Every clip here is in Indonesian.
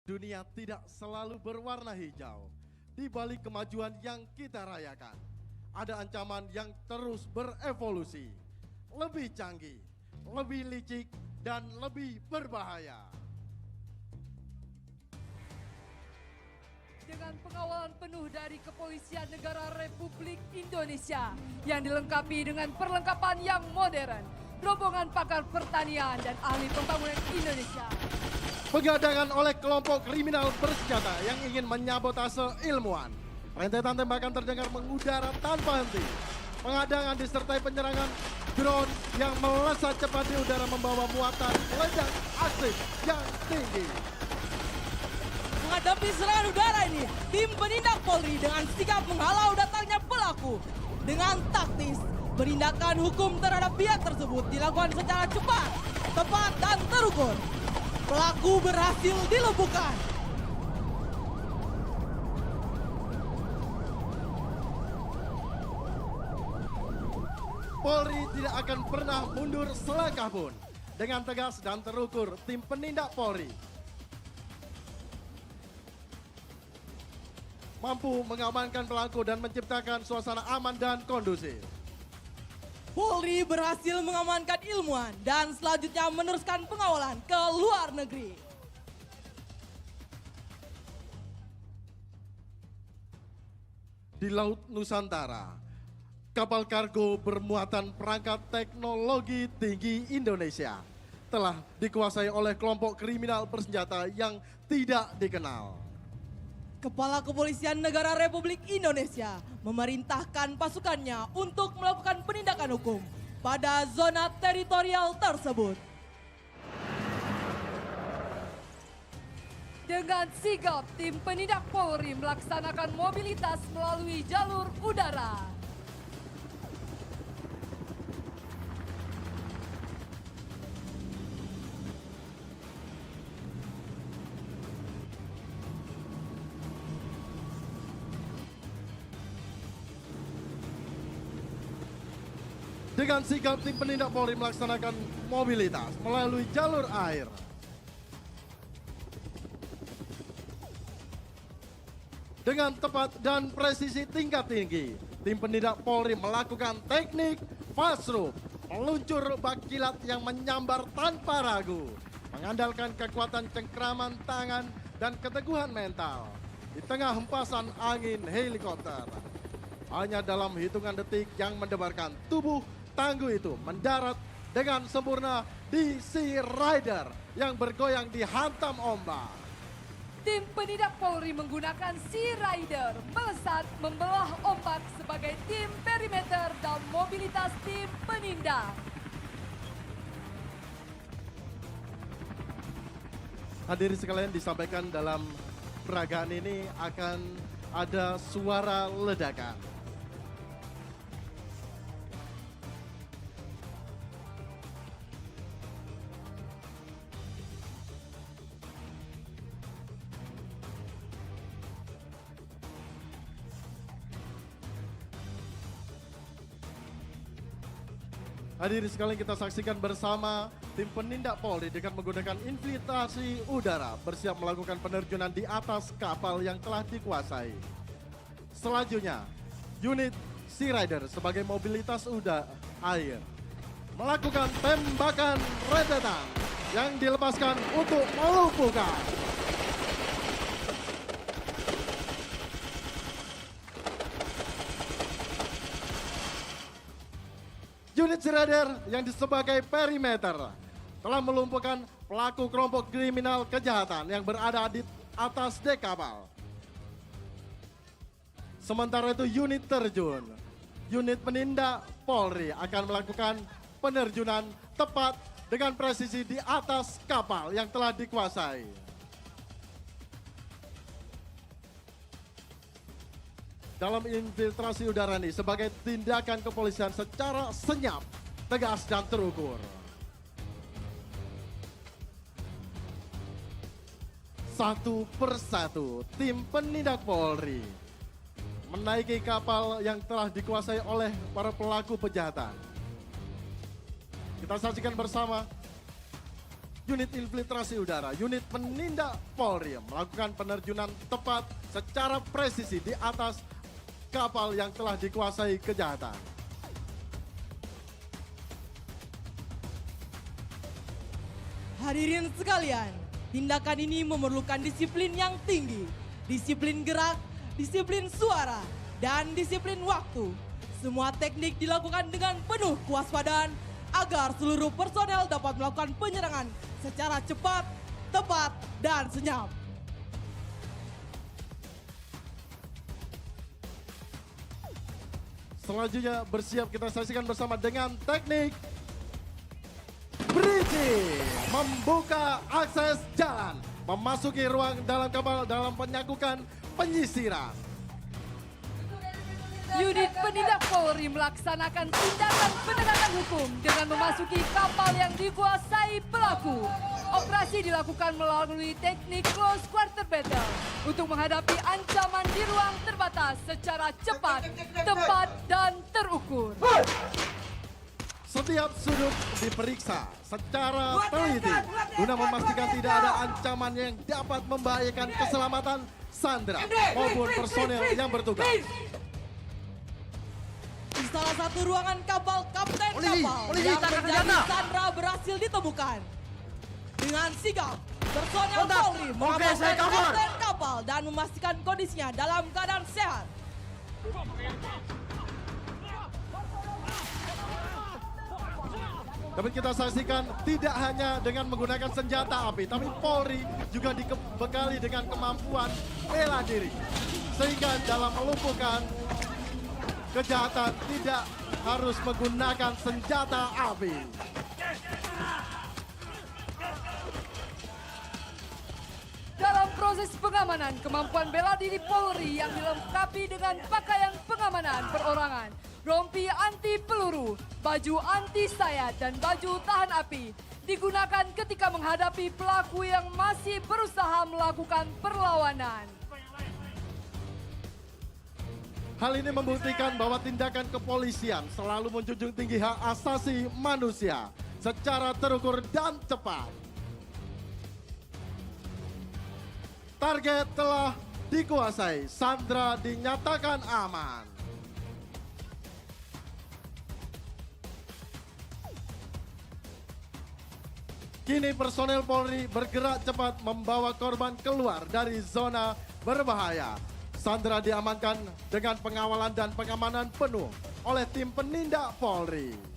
Dunia tidak selalu berwarna hijau. Di balik kemajuan yang kita rayakan, ada ancaman yang terus berevolusi, lebih canggih, lebih licik, dan lebih berbahaya. Dengan pengawalan penuh dari Kepolisian Negara Republik Indonesia yang dilengkapi dengan perlengkapan yang modern, rombongan pakar pertanian dan ahli pembangunan Indonesia. Begadangan oleh kelompok kriminal bersenjata yang ingin menyabotase ilmuwan. Rentetan tembakan terdengar mengudara tanpa henti. Pengadangan disertai penyerangan drone yang melesat cepat di udara membawa muatan ledak aktif yang tinggi. Menghadapi serangan udara ini, tim penindak Polri dengan sigap menghalau datangnya pelaku. Dengan taktis, penindakan hukum terhadap pihak tersebut dilakukan secara cepat, tepat, dan terukur. Pelaku berhasil dilumpuhkan. Polri tidak akan pernah mundur selangkah pun. Dengan tegas dan terukur, tim penindak Polri mampu mengamankan pelaku dan menciptakan suasana aman dan kondusif. Polri berhasil mengamankan ilmuwan dan selanjutnya meneruskan pengawalan ke luar negeri. Di Laut Nusantara, kapal kargo bermuatan perangkat teknologi tinggi Indonesia telah dikuasai oleh kelompok kriminal bersenjata yang tidak dikenal. Kepala Kepolisian Negara Republik Indonesia memerintahkan pasukannya untuk melakukan penindakan hukum pada zona teritorial tersebut. Dengan sigap, tim penindak Polri melaksanakan mobilitas melalui jalur udara. Dengan sigap tim penindak Polri melaksanakan mobilitas melalui jalur air. Dengan tepat dan presisi tingkat tinggi, tim penindak Polri melakukan teknik fast rope, meluncur bak kilat yang menyambar tanpa ragu, mengandalkan kekuatan cengkraman tangan dan keteguhan mental di tengah hempasan angin helikopter. Hanya dalam hitungan detik yang mendebarkan tubuh tangguh itu mendarat dengan sempurna di Sea Rider yang bergoyang dihantam ombak. Tim penindak Polri menggunakan Sea Rider melesat membelah ombak sebagai tim perimeter dan mobilitas tim penindak. Hadirin sekalian, disampaikan dalam peragaan ini akan ada suara ledakan. Hadirin sekalian, kita saksikan bersama tim penindak Polri dengan menggunakan infiltrasi udara bersiap melakukan penerjunan di atas kapal yang telah dikuasai. Selanjutnya, unit Sea Rider sebagai mobilitas udara air melakukan tembakan rentetan yang dilepaskan untuk melumpuhkan. Unit Sea Rider yang sebagai perimeter telah melumpuhkan pelaku kelompok kriminal kejahatan yang berada di atas dek kapal. Sementara itu unit terjun, unit penindak Polri akan melakukan penerjunan tepat dengan presisi di atas kapal yang telah dikuasai. Dalam infiltrasi udara ini sebagai tindakan kepolisian secara senyap, tegas, dan terukur. Satu persatu tim penindak Polri menaiki kapal yang telah dikuasai oleh para pelaku kejahatan. Kita saksikan bersama unit infiltrasi udara, unit penindak Polri melakukan penerjunan tepat secara presisi di atas kapal yang telah dikuasai kejahatan. Hadirin sekalian, tindakan ini memerlukan disiplin yang tinggi, disiplin gerak, disiplin suara, dan disiplin waktu. Semua teknik dilakukan dengan penuh kewaspadaan agar seluruh personel dapat melakukan penyerangan secara cepat, tepat, dan senyap. Selanjutnya bersiap kita saksikan bersama dengan teknik bridging, membuka akses jalan, memasuki ruang dalam kapal dalam penyakukan penyisiran. Unit penindak Polri melaksanakan tindakan penegakan hukum dengan memasuki kapal yang dikuasai pelaku. Operasi dilakukan melalui teknik close quarter battle untuk menghadapi ancaman di ruang terbatas secara cepat, tepat, dan terukur. Setiap sudut diperiksa secara teliti guna memastikan tidak ada ancaman yang dapat membahayakan keselamatan Sandra maupun personel yang bertugas. Di salah satu ruangan kapal kapten kapal yang menjadi Sandra berhasil ditemukan. Dengan sigap, personel Polri mengamankan kapten kapal dan memastikan kondisinya dalam keadaan sehat. Dapat kita saksikan tidak hanya dengan menggunakan senjata api, tapi Polri juga dibekali dengan kemampuan bela diri. Sehingga dalam melumpuhkan kejahatan tidak harus menggunakan senjata api. Dalam proses pengamanan, kemampuan bela diri Polri yang dilengkapi dengan pakaian pengamanan perorangan, rompi anti peluru, baju anti sayat, dan baju tahan api digunakan ketika menghadapi pelaku yang masih berusaha melakukan perlawanan. Hal ini membuktikan bahwa tindakan kepolisian selalu menjunjung tinggi hak asasi manusia secara terukur dan cepat. Target telah dikuasai, Sandra dinyatakan aman. Kini personel Polri bergerak cepat membawa korban keluar dari zona berbahaya. Sandra diamankan dengan pengawalan dan pengamanan penuh oleh tim penindak Polri.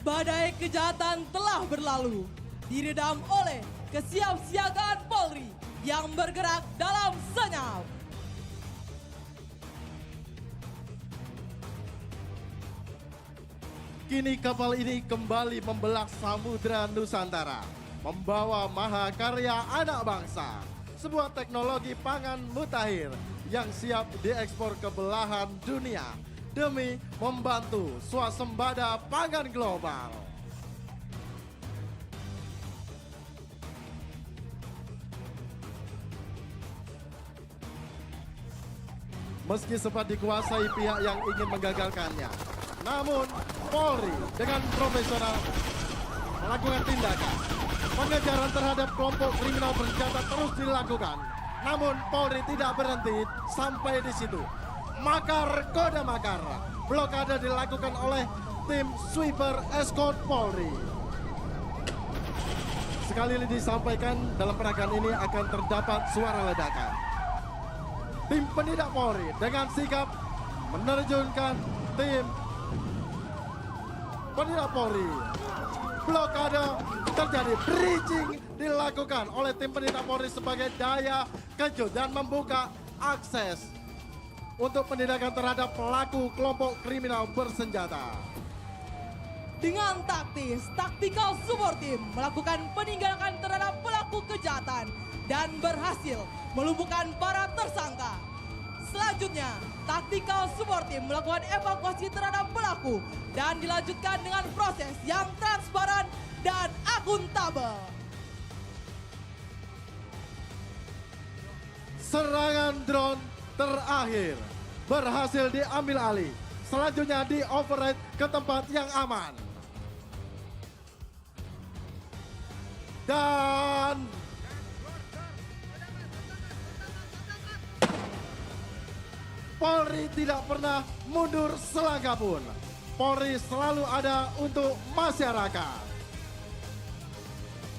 Badai kejahatan telah berlalu, diredam oleh kesiapsiagaan Polri yang bergerak dalam senyap. Kini kapal ini kembali membelah samudra Nusantara, membawa mahakarya anak bangsa, sebuah teknologi pangan mutakhir yang siap diekspor ke belahan dunia demi membantu swasembada pangan global. Meski sempat dikuasai pihak yang ingin menggagalkannya, namun Polri dengan profesional melakukan tindakan. Pengejaran terhadap kelompok kriminal bersenjata terus dilakukan. Namun Polri tidak berhenti sampai di situ. Makar kode makar, blokade dilakukan oleh tim sweeper escort Polri. Sekali lagi disampaikan dalam peragaan ini akan terdapat suara ledakan. Tim penindak Polri dengan sigap menerjunkan tim penindak Polri. Blokade terjadi, bridging dilakukan oleh tim penindak Polri sebagai daya kejut dan membuka akses untuk penindakan terhadap pelaku kelompok kriminal bersenjata. Dengan taktis, Tactical Support Team melakukan peninggalan terhadap pelaku kejahatan dan berhasil melumpuhkan para tersangka. selanjutnya, Tactical Support Team melakukan evakuasi terhadap pelaku dan dilanjutkan dengan proses yang transparan dan akuntabel. Serangan drone terakhir berhasil diambil alih. Selanjutnya di override ke tempat yang aman. Dan Polri tidak pernah mundur selangkah pun. Polri selalu ada untuk masyarakat.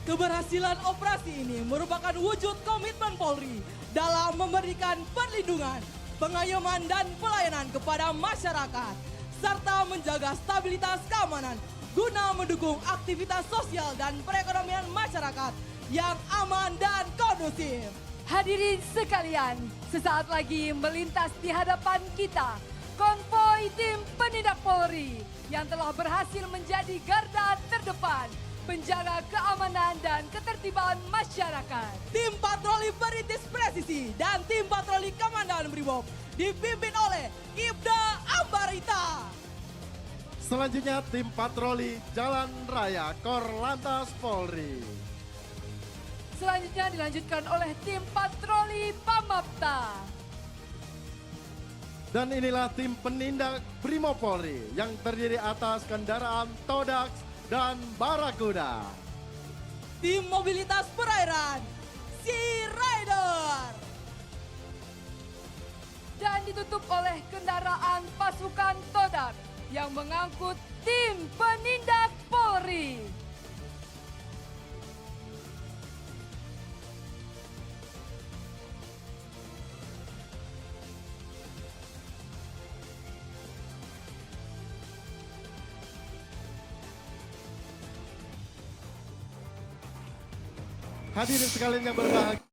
Keberhasilan operasi ini merupakan wujud komitmen Polri dalam memberikan perlindungan, pengayoman dan pelayanan kepada masyarakat, serta menjaga stabilitas keamanan guna mendukung aktivitas sosial dan perekonomian masyarakat yang aman dan kondusif. Hadirin sekalian, sesaat lagi melintas di hadapan kita konvoi tim penindak Polri yang telah berhasil menjadi garda terdepan penjaga keamanan dan ketertiban masyarakat. Tim patroli perintis presisi dan tim patroli Komandan Brimob dipimpin oleh Ibda Ambarita. Selanjutnya tim patroli Jalan Raya Korlantas Polri. Selanjutnya dilanjutkan oleh tim patroli Pamapta. Dan inilah tim penindak Brimob Polri yang terdiri atas kendaraan Todax dan Barakuda. Tim mobilitas perairan Sea Rider. Dan ditutup oleh kendaraan pasukan Todak yang mengangkut tim penindak Polri. Hadirin sekalian yang berbahagia.